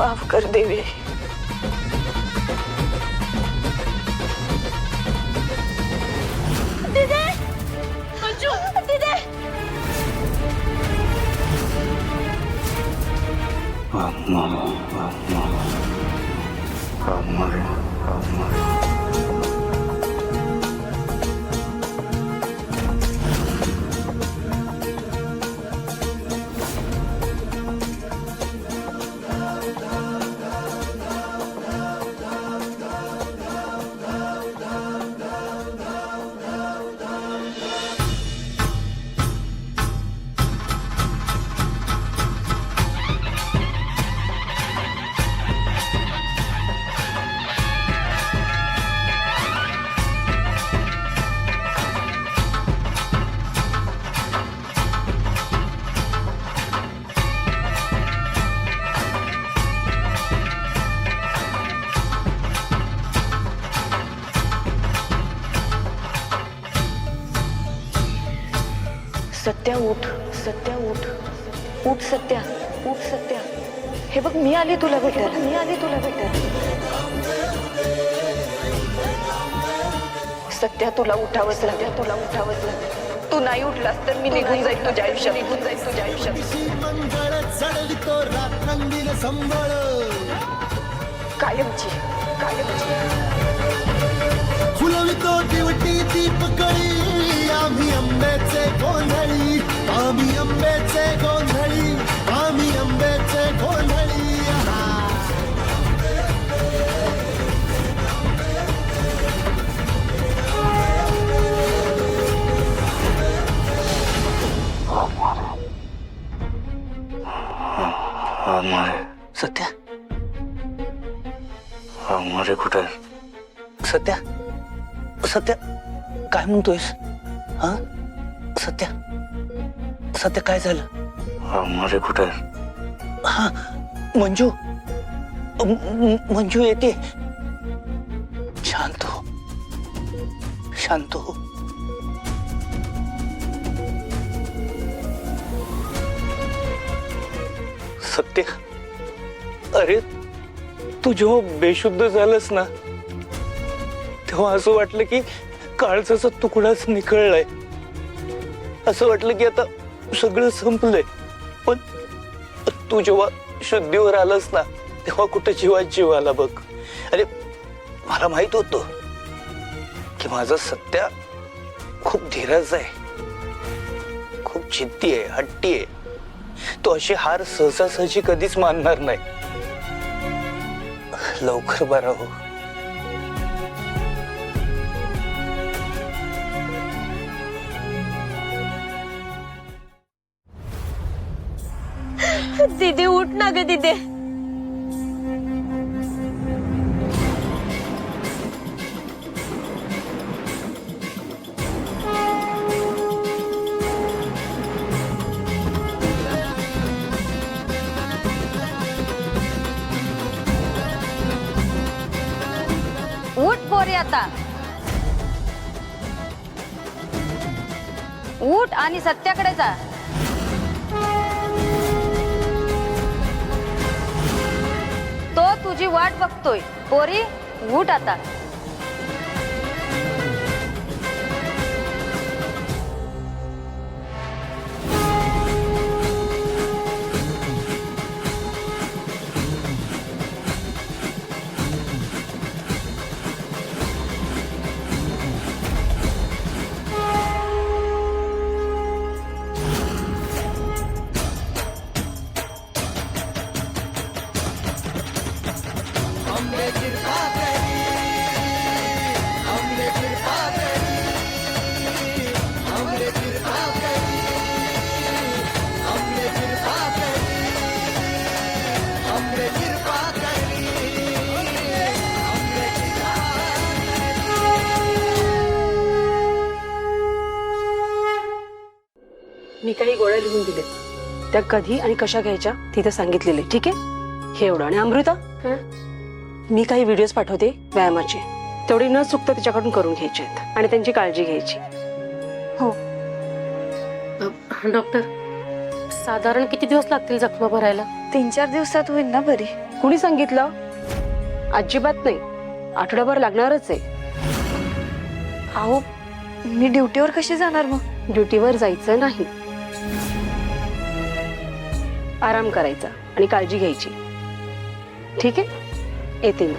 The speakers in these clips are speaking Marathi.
माफ कर देवी. दीदी, मंजू, दीदी. सत्या उठ, सत्या उठ, उठ सत्या, उठ सत्या. हे बघ मी आले तुला भेटायला, मी आले तुला भेटायला. सत्या तुला उठावंच लागेल, तुला उठावंच लागेल. तू नाही उठलास तर मी निघून जाईल तुझ्या आयुष्यात, निघून जाईल तुझ्या आयुष्यात. कायमची, कायमची. फुलवितो दिवटी दीपकळी आम्ही आंब्याचे गोंधळी, आम्ही आंब्याचे गोंधळी, आम्ही आंब्याचे गोंधळी. सत्या, मारे कुठे? सत्या, सत्या काय म्हणतोयस? हा सत्या, सत्या काय झालं? मारे कुठे? हा मंजू, मंजू येते. शांत हो, शांत हो. सत्य, अरे तू जेव्हा बेशुद्ध झालंस ना तेव्हा असं वाटलं की काळजाचा तुकडाच निखळलाय. असं वाटलं की आता सगळं संपलंय. पण तू जेव्हा शुद्धीवर आलास ना तेव्हा कुठे जीवात जीव आला बघ. अरे मला माहित होतं की माझा सत्या खूप धीरज आहे, खूप जिद्दी आहे, हट्टी आहे. तो अशी हार सहजासहजी कधीच मानणार नाही. लवकर बरा हो. दीदी उठ ना ग दीदी. उठ पोरी आता, उठ आणि सत्याकडे जा. तो तुझी वाट बघतोय. पोरी उठ आता. मी काही गोळ्या लिहून दिले, त्या कधी आणि कशा घ्यायच्या तिथे सांगितलेले. ठीक आहे, हे एवढं. आणि अमृता, मी काही व्हिडिओज पाठवते व्यायामाचे, तेवढी न चुकता तिच्याकडून करून घ्यायचे आहेत आणि त्यांची काळजी घ्यायची. हो डॉक्टर, साधारण किती दिवस लागतील जखमा भरायला? 3-4 दिवसात होईल ना बरी? कुणी सांगितलं? अजिबात नाही, आठवडाभर लागणारच आहे. अहो मी ड्युटीवर कशी जाणार मग? ड्युटीवर जायचं नाही, आराम करायचा आणि काळजी घ्यायची. ठीक आहे, येते मी.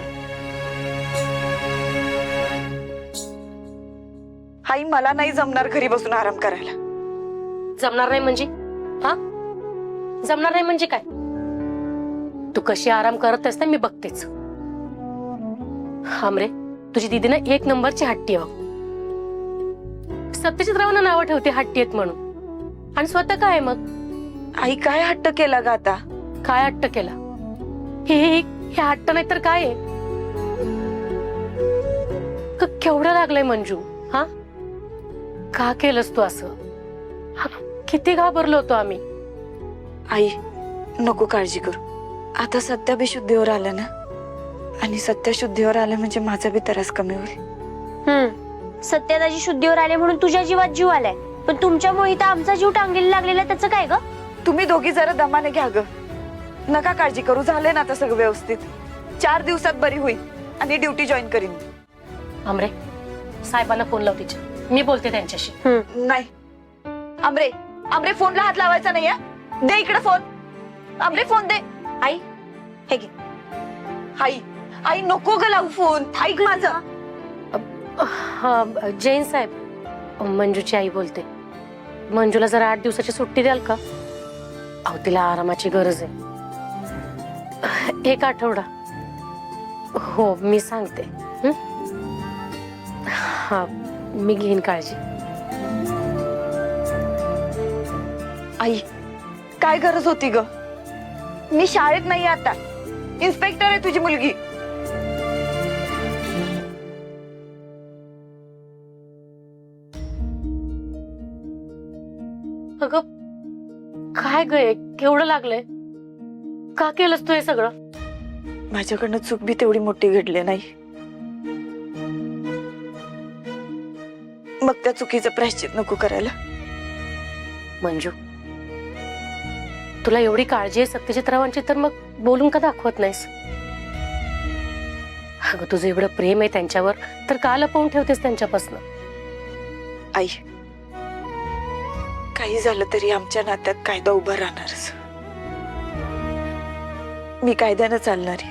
आई मला नाही जमणार घरी बसून आराम करायला. जमणार नाही म्हणजे? हा, जमणार नाही म्हणजे काय? तू कशी आराम करत आहेस ना मी बघतेच. हमरे, तुझी दीदी ना 1 नंबरची हट्टी आहे. सत्यजितरावांना नावं ठेवते हट्टी आहेत म्हणून, आणि स्वतः काय मग? आई काय हट्ट केला ग आता? काय हट्ट केला? हे हट्ट नाही तर काय आहे? केवढं लागलंय मंजू? हा, का केलंस तू असं? किती घाबरलो होतो आम्ही. आई नको काळजी करू, आता सत्या बी शुद्धीवर आलं ना, आणि सत्या शुद्धीवर आलं म्हणजे माझा बी त्रास कमी होईल. सत्यादाजी शुद्धीवर आले म्हणून तुझ्या जीवात जीव आलाय, पण तुमच्यामुळे इथं आमचा जीव टांगलेला लागलेला, त्याचं काय ग? तुम्ही दोघी जरा दमाने घ्या ग, नका काळजी करू. झाले ना आता सगळं व्यवस्थित. 4 दिवसात बरी होईल आणि ड्युटी जॉईन करीन. हमरे, साहेबांना फोन लाव तिच्या, मी बोलते त्यांच्याशी. नाही आमरे, आमरे फोनला हात लावायचा नाहीये. दे इकडे फोन. आमरे फोन दे. आई हे घे. आई आई नको ग लावू फोन. ऐक माझं. हा, जैन साहेब, मंजूची आई बोलते. मंजूला जरा 8 दिवसाची सुट्टी द्याल का? अहो तिला आरामाची गरज आहे. 1 आठवडा. हो मी सांगते. हा, मी घेईन काळजी. आई काय गरज होती ग? मी शाळेत नाही आता. इन्स्पेक्टर आहे तुझी मुलगी. अगं काय ग, केवढं लागलंय? का केलंस तू हे सगळं? माझ्याकडनं चूक बी तेवढी मोठी घडली नाही, मग त्या चुकीचं प्रायश्चित नको करायला. मंजू, तुला एवढी काळजी आहे सत्यजितरावांची, तर मग बोलून का दाखवत नाहीस? अगं तुझं एवढं प्रेम आहे त्यांच्यावर, तर का लपवून ठेवतेस त्यांच्यापासून? आई काही झालं तरी आमच्या नात्यात कायदा उभा राहणारच. मी कायद्यानं चालणारी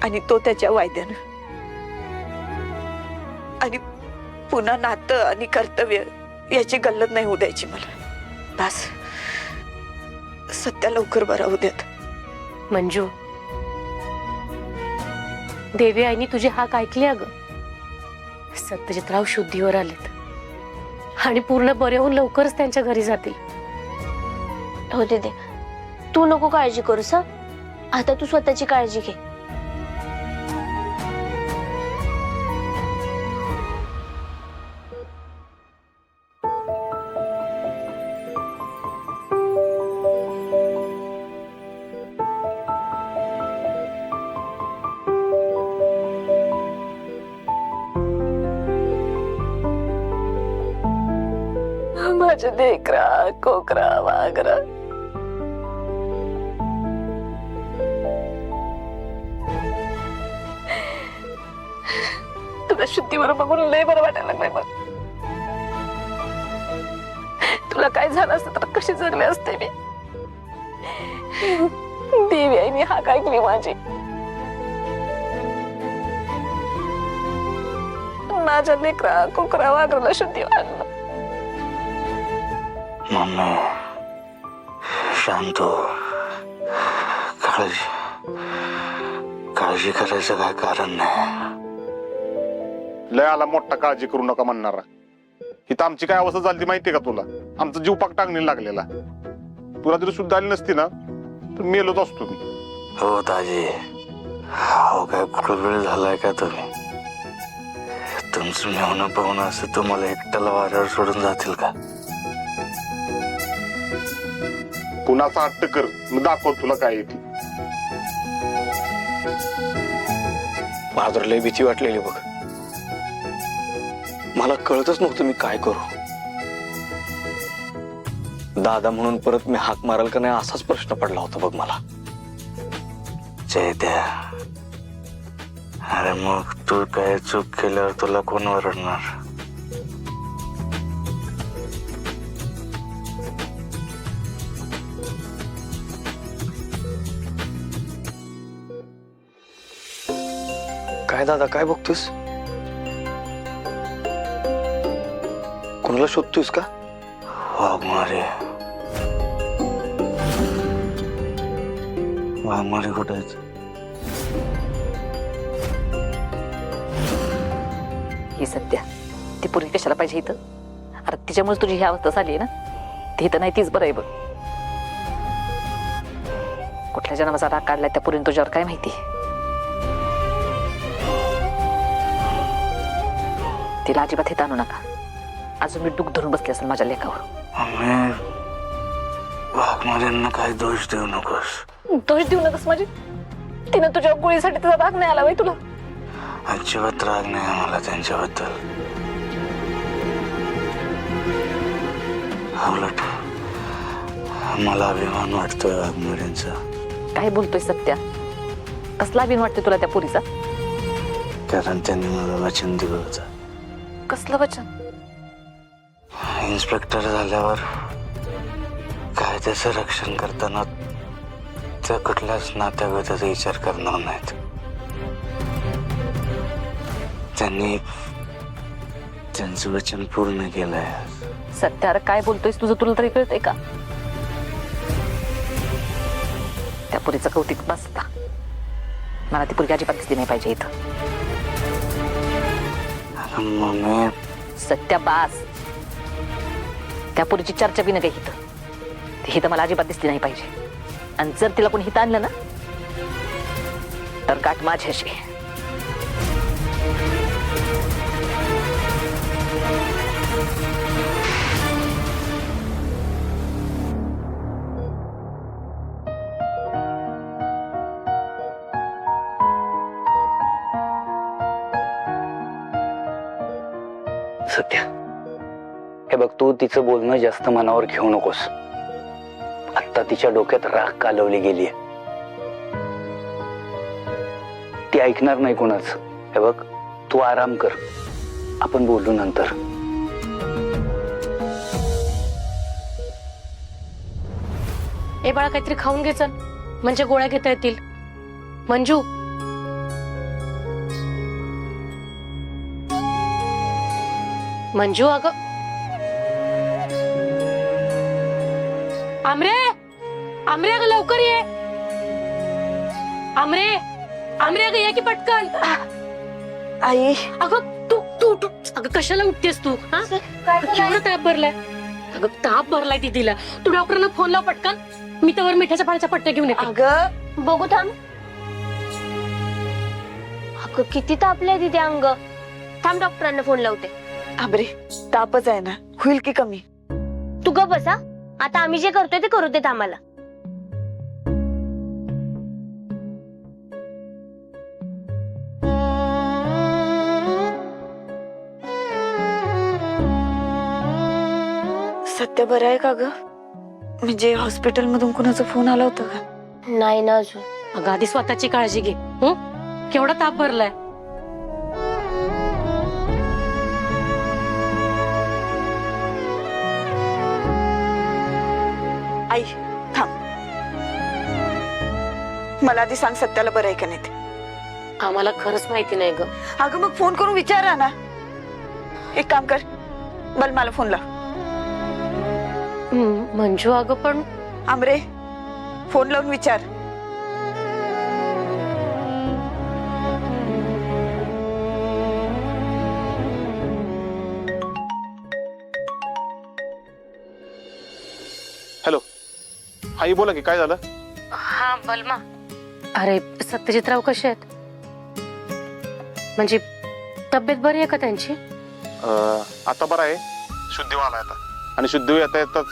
आणि तो त्याच्या वायद्यानं. आणि पुन्हा नातं आणि कर्तव्य याची गल्लत नाही होऊ द्यायची मला. बस सत्या लवकर बरा होऊ देत. मंजू, देवी आईनी तुझी हाक ऐकली. अगं सत्यजितराव शुद्धीवर आलेत आणि पूर्ण बरे होऊन लवकरच त्यांच्या घरी जातील. हो दे, तू नको काळजी करूस. आता तू स्वतःची काळजी घे. माझ्या देखरा कोकरा वागरा. तुला शुद्धीवर बघून लय बरं वाटायला लागलंय. मग तुला काय झालं असतं तर कशी जगले असते मी. देवी आईने हाक ऐकली माझी. माझ्या लेकरा कोकरा वागराला शुद्धीवर आणलं. मम्मी शांत हो. काळजी करायचं काय कारण नाही. लय आला मोठा काळजी करू नका म्हणणारा. इथं आमची काय अवस्था झाली माहितीये का तुला? आमचा जीव पाक टांगणीला लागलेला. तुला जरी शुद्ध आली नसती ना तर मेलोच असतो मी. हो दाजी, हो काय कुठं वेळ झालाय का तुम्ही? तुमचं मेहणं पाहून असं तुम्हाला एकट्याला वाऱ्यावर सोडून जातील का? कुणाचा हट्ट कर, मी दाखवत तुला काय येते. मला तर लय भीती वाटलेली बघ. मला कळतच नव्हतं मी काय करू. दादा म्हणून परत मी हाक माराल का नाही असाच प्रश्न पडला होता बघ मला. चैत्या, अरे मग तू काय चूक केल्यावर तुला कोण ओरडणार? काय दादा काय बघतोस? कोणाला शोधतोयस का? वाघमारे. वाघमारे कुठे आहेत? ही सध्या ती पूर्वी कशाला पाहिजे इथं? अरे तिच्यामुळे तुझी ही अवस्था झाली ना. ती इथं नाही तीच बरं आहे बघ. कुठल्या जन्माचा राग काढलाय त्या पुरीने तुझ्यावर काय माहिती. तिला अजिबात इथं आणू नका. अजून मी डूक धरून बसले असेल माझ्या लेखावर. वाघमाऱ्यांना काही दोष देऊ नकोस. दोष देऊ नकोस माझी. तिनं तुझ्या गोळीसाठी तुझा राग नाही आला बाई तुला. अजिबात राग नाही आम्हाला त्यांच्याबद्दल. उलट मला अभिमान वाटतोय वाघमाऱ्यांचा. काय बोलतोय सत्या? कसला अभिमान वाटतोय तुला त्या पुरीचा? कारण त्यांनी मला वचन दिलं होतं. कसलं वचन? इन्स्पेक्टर झाल्यावर कायद्याचं रक्षण करताना त्या कुठल्याच नात्यागताचा विचार करणार नाहीत. त्यांनी त्यांचं वचन पूर्ण केलंय. सत्या अरे काय बोलतोयस तुझं तुला तरी कळतंय का? त्या पुरीचं कौतिक बसता. मला ती पुरी अजिबात दिसली नाही पाहिजे इथं. मम्मी सत्या बास. त्या पुरीची चर्चा बी नका इथं. ती हिथं मला अजिबात दिसली नाही पाहिजे. आणि जर तिला कोणी हिथं आणलं ना तर गाठ माझ्याशी. सत्या हे बघ तू तिचं बोलणं जास्त मनावर घेऊ नकोस. आता तिच्या डोक्यात राख कालवली गेलीये. ती ऐकणार नाही कोणाच. हे बघ तू आराम कर. आपण बोलू नंतर. ए बाळा काहीतरी खाऊन घे चल. म्हणजे गोळ्या घेता येतील. मंजू मंजू अगं. आमरे आमरे अगं लवकर ये. आमरे आमरे अगं ये की पटकन. आई अगं तू तू तू अगं कशाला उठतेस तू? हा केवढा ताप भरलाय. अगं ताप भरलाय दीदीला. तू डॉक्टरला फोन लाव पटकन. मी तर मिठाच्या पाण्याच्या पट्ट्या घेऊन येते. अगं बघू थांब. अगं किती तापलंय तिथे अंग. थांब डॉक्टरांना फोन लावते. आबरे तापच आहे ना. होईल की कमी. तू गप बसा. आता आम्ही जे करतोय ते करू देत आम्हाला. सत्य बरं आहे का ग? म्हणजे हॉस्पिटल मधून कुणाचा फोन आला होता का? नाही ना अजून. अगं आधी स्वतःची काळजी घे. केवढा ताप भरलाय. आई थांब. मला आधी सांग सत्याला बरं आहे का नाही ते. आम्हाला खरंच माहिती नाही ग. अगं मग फोन करून विचारा ना. एक काम कर बल मला फोन लाव. मंजू अगं पण आमरे फोन लावून विचार. हॅलो. आई बोला की काय झालं? हा बलमा. अरे सत्यजितराव कसे आहेत? म्हणजे तब्येत बरी आहे का त्यांची? आता बरं आहे. शुद्धीव आलाय आता. आणि शुद्धीव येता येताच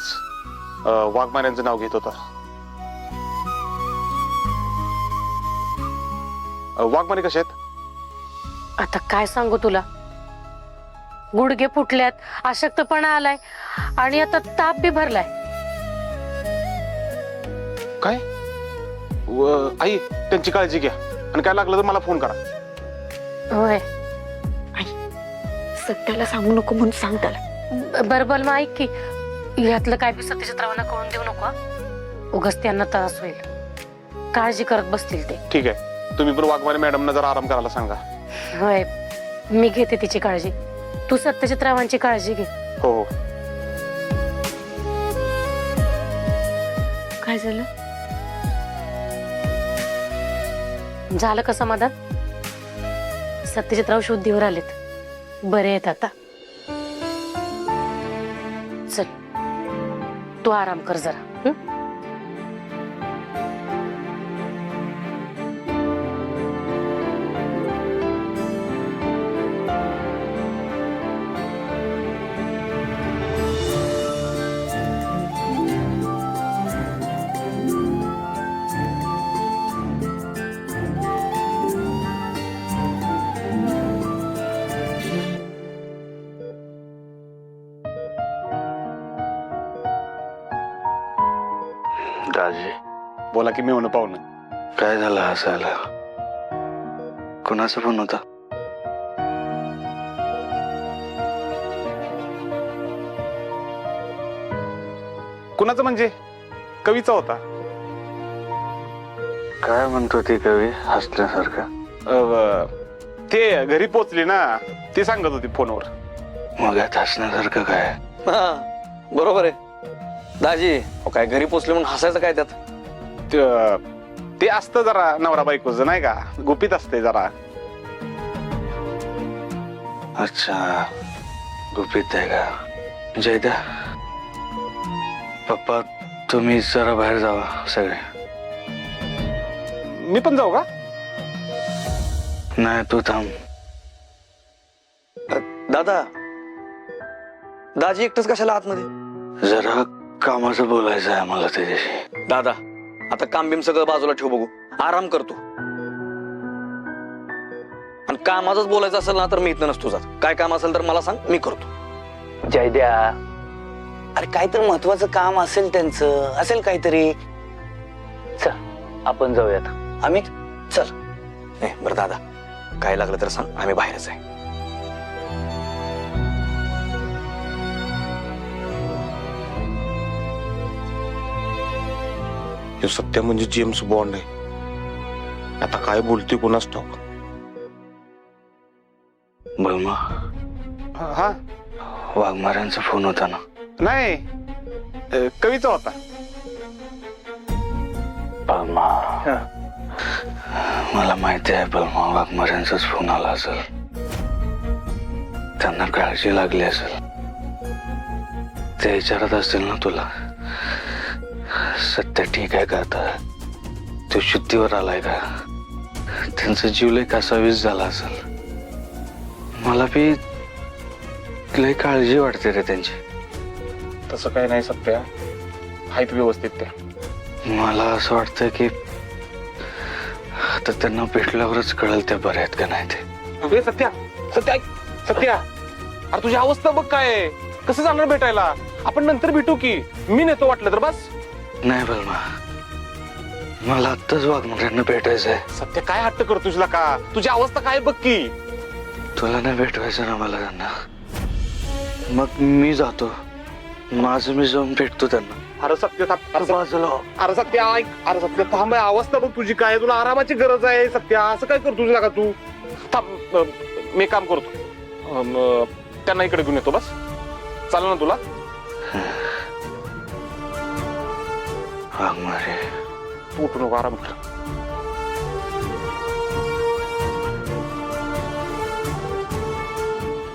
वाघमाऱ्यांचं नाव घेत होता. वाघमारे कसे आहेत? आता काय सांगू तुला. गुडघे फुटल्यात, अशक्तपणा आलाय आणि आता ताप बी भरलाय. काय आई त्यांची काळजी घ्या आणि काय लागलं तर मला फोन करा. होय. सत्याला सांगू नको म्हणून सांग त्याला. बरं मग ऐक की यातलं काय बी सत्यजित रावांना कळून देऊ नको हा. उगाच त्यांना त्रास होईल. काळजी करत बसतील ते. ठीक आहे, तुम्ही पण वाघमारे मॅडमना जरा आराम करायला सांगा. होय, मी घेते तिची काळजी. तू सत्यजित रावांची काळजी घे. हो हो. काय झालं? झालं का समाधान? सत्यजितराव शुद्धीवर आलेत, बरे आहेत आता. चल तू आराम कर जरा. हं? दाजी, बोला की मी म्हणू पाहुणं. काय झालं हसायला? कुणाचा फोन होता? कुणाचं म्हणजे? कवीचा होता. काय म्हणतो ती कवी हसण्यासारखं? ते घरी पोचली ना, ती सांगत होती फोनवर. मग यात हसण्यासारखं काय? हा बरोबर आहे दाजी. काय घरी पोचले म्हणून हसायचं काय त्यात? ते असतं जरा नवरा बायकोचं नाही का, गुपित असते जरा. अच्छा, गुपित आहे का? जयद्या, पप्पा तुम्ही जरा बाहेर जावा सगळे. मी पण जाऊ का? नाही, तू थांब. दादा, दाजी एकटंच कशाला आतमध्ये? जरा कामाचं बोलायचं आहे मला त्याच्याशी. दादा, आता काम बिम सगळं बाजूला ठेव, बघू आराम करतो. आणि कामाचंच बोलायचं असेल ना तर मी इथं नसतो जात. काय काम असेल तर मला सांग, मी करतो. जयद्या, अरे काहीतरी महत्वाचं काम असेल त्यांचं, असेल काहीतरी. चल आपण जाऊयात. आम्ही चल. नाही बरं दादा, काय लागलं तर सांग, आम्ही बाहेरच आहे. हे सत्य म्हणजे जेम्स बॉन्ड आहे. आता काय बोलते कोणाच ठाऊक. बलमा, हा वाघमाऱ्यांचा फोन होता ना? नाही, कवीचा होता. बलमा, मला माहिती आहे बलमा, वाघमाऱ्यांचाच फोन आला असेल. त्यांना काळजी लागली असेल. ते विचारत असतील ना तुला, सत्य ठीक आहे का, आता तो शुद्धीवर आलाय का? त्यांचा जीव लय कासावीस झाला असेल. मला बी लय काळजी वाटते रे त्यांची. तसं काही नाही सत्या, आहेत व्यवस्थित त्या. मला असं वाटतं की आता त्यांना भेटल्यावरच कळेल त्या बऱ्या आहेत का नाही ते. सत्या सत्या सत्या, अरे तुझी अवस्था बघ काय आहे. कसं जाणार भेटायला? आपण नंतर भेटू की, मी नेतो वाटलं तर. बस. नाही बलमा, मला आत्ताच वाघमाऱ्यांना भेटायचं आहे. सत्य काय हट्ट करतो तुझला का? तुझी अवस्था काय बघ की. तुला नाही भेटवायचं ना मला त्यांना? मग मी जातो, माझं मी जाऊन भेटतो त्यांना. अरे सत्य बाजूला. अरे सत्य ऐक. अरे सत्य थांब, अवस्था बघ तुझी काय. तुला आरामाची गरज आहे सत्या. असं काय करतो तुझला का तू? थांब, मी काम करतो. त्यांना इकडे घेऊन येतो. बस चालेल ना तुला? वाघमारे, तू उठू नको, आराम कर.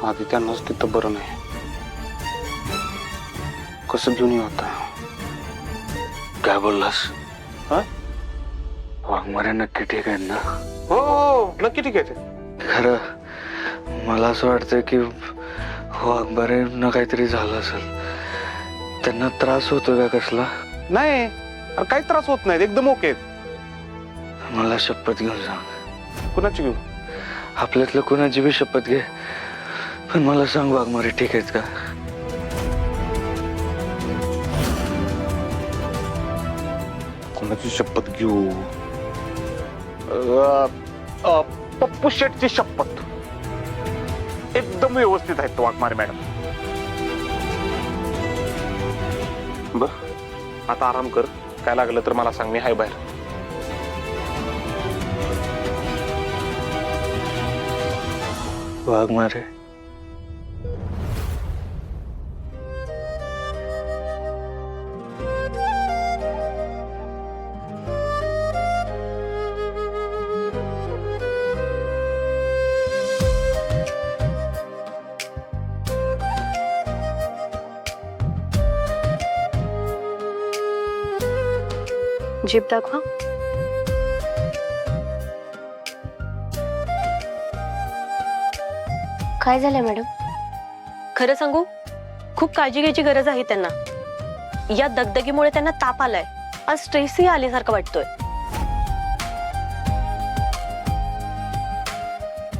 आधी त्यांनाच तिथं बरं नाही. कसं घेऊन येऊ आता? काय बोललास? हा? वाघमारे नक्की ठीक आहेत ना? हो नक्की ठीक आहे ते. खरं मला असं वाटतं की वाघमारेंना काहीतरी झालं असेल. त्यांना त्रास होतो का कसला? नाही, अरे काही त्रास होत नाही, एकदम ओके आहेत. मला शपथ घेऊन सांग. कुणाची घेऊ? आपल्यातलं कुणाची बी शपथ घे, पण मला सांग वाघमारे ठीक आहेत का? कोणाची शपथ घेऊ? पप्पू शेटची शपथ. एकदम व्यवस्थित आहेत वाघमारे मॅडम. बर, आता आराम कर. काय लागलं तर मला सांग, मी हाय बाहेर. वाघमारे, जीभ दाखवा. काय झालंय मॅडम? खरं सांगू, खूप काळजी घ्यायची गरज आहे त्यांना. या दगदगीमुळे त्यांना ताप आलाय. आज स्ट्रेसही आल्यासारखं वाटतोय.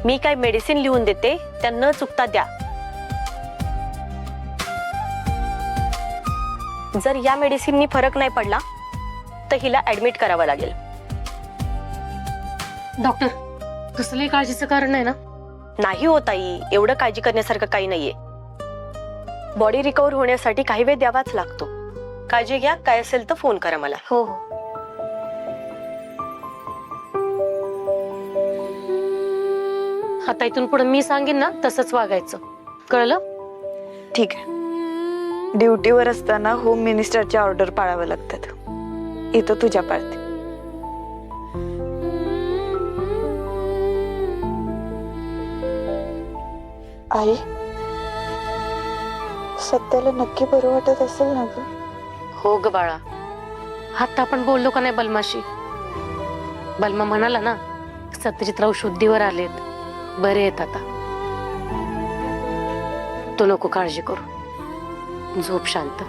मी काय मेडिसिन लिहून देते, त्या न चुकता द्या. जर या मेडिसिननी फरक नाही पडला तर हिला ऍडमिट करावं लागेल. डॉक्टर, कसलंही काळजीचं कारण नाही ना? नाही होत आई, एवढं काळजी करण्यासारखं काही नाहीये. बॉडी रिकव्हर होण्यासाठी काही वेळ द्यावाच लागतो. काळजी घ्या. काय असेल तर फोन करा मला. हो हो. आता इथून पुढे मी सांगेन ना तसंच वागायचं, कळलं? ठीक आहे. ड्युटीवर असताना होम मिनिस्टरच्या ऑर्डर पाळाव्या लागतात. इथं तुझ्या पाळते. आई, सत्याला नक्की बरं वाटत असेल ना ग? हो ग बाळा, आता आपण बोललो का नाही बलमाशी? बलमा म्हणाला ना, सत्यजितराव शुद्धीवर आलेत, बरे आहेत आता. तू नको काळजी करू, झोप शांत.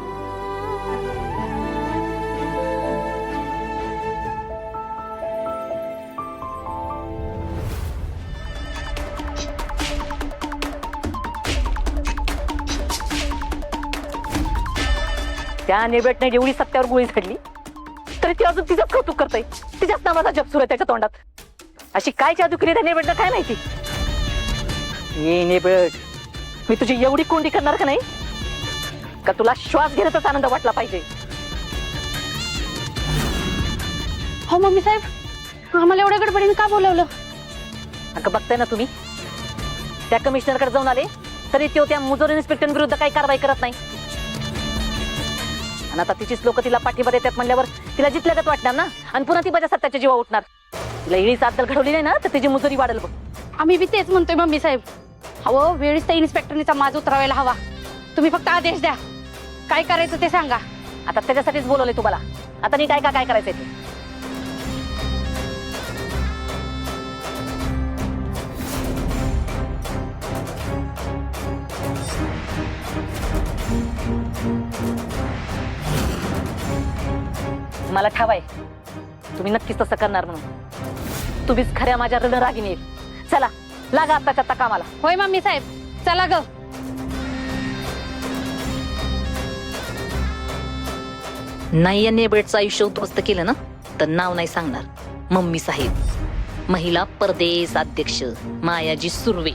त्या नेबेटने जेवढी सत्यावर गोळी झाडली तरी ती अजून तिचंच कौतुक करते. तिच्याच नावाचा जप सुरू आहे त्याच्या तोंडात. अशी काय जादू केली त्या नेबेटनं काय माहिती? ये नेबेट, मी तुझी एवढी कोंडी करणार का नाही का तुला श्वास घेण्याचाच आनंद वाटला पाहिजे? हो मम्मी साहेब, आम्हाला एवढ्या गडबडीने का बोलवलं? अगं बघताय ना तुम्ही, त्या कमिशनरकडे जाऊन आले तरी तो त्या मुजोर इन्स्पेक्टर विरुद्ध काही कारवाई करत नाही. आणि आता तिचीच लोक तिला पाठिंबा देतात म्हणल्यावर तिला जितल्यागत वाटणार ना. आणि पुन्हा ती माझ्या सत्याच्या जीवा उठणार. तिला इळीच अद्दल घडवली नाही ना तर तिची मुजोरी वाढेल बघ. आम्ही बी तेच म्हणतोय मम्मी साहेब. हवं वेळीच त्या इन्स्पेक्टरनीचा माज उतरवायला हवा. तुम्ही फक्त आदेश द्या, काय करायचं ते सांगा. आता त्याच्यासाठीच बोलवले तुम्हाला. आता नीट ऐका काय करायचंय ते. मला ठावाय तुम्ही नक्कीच तसं करणार म्हणून. तुम्हीच खऱ्या माझ्या रणरागिणी येईल. चला लागा आत्ताच्या आत्ता कामाला. होय मम्मी साहेब, चला ग. नाही या नेबेटचं आयुष्य उद्ध्वस्त केलं ना तर नाव नाही सांगणार. मम्मी साहेब, महिला परदेश अध्यक्ष मायाजी सुर्वे.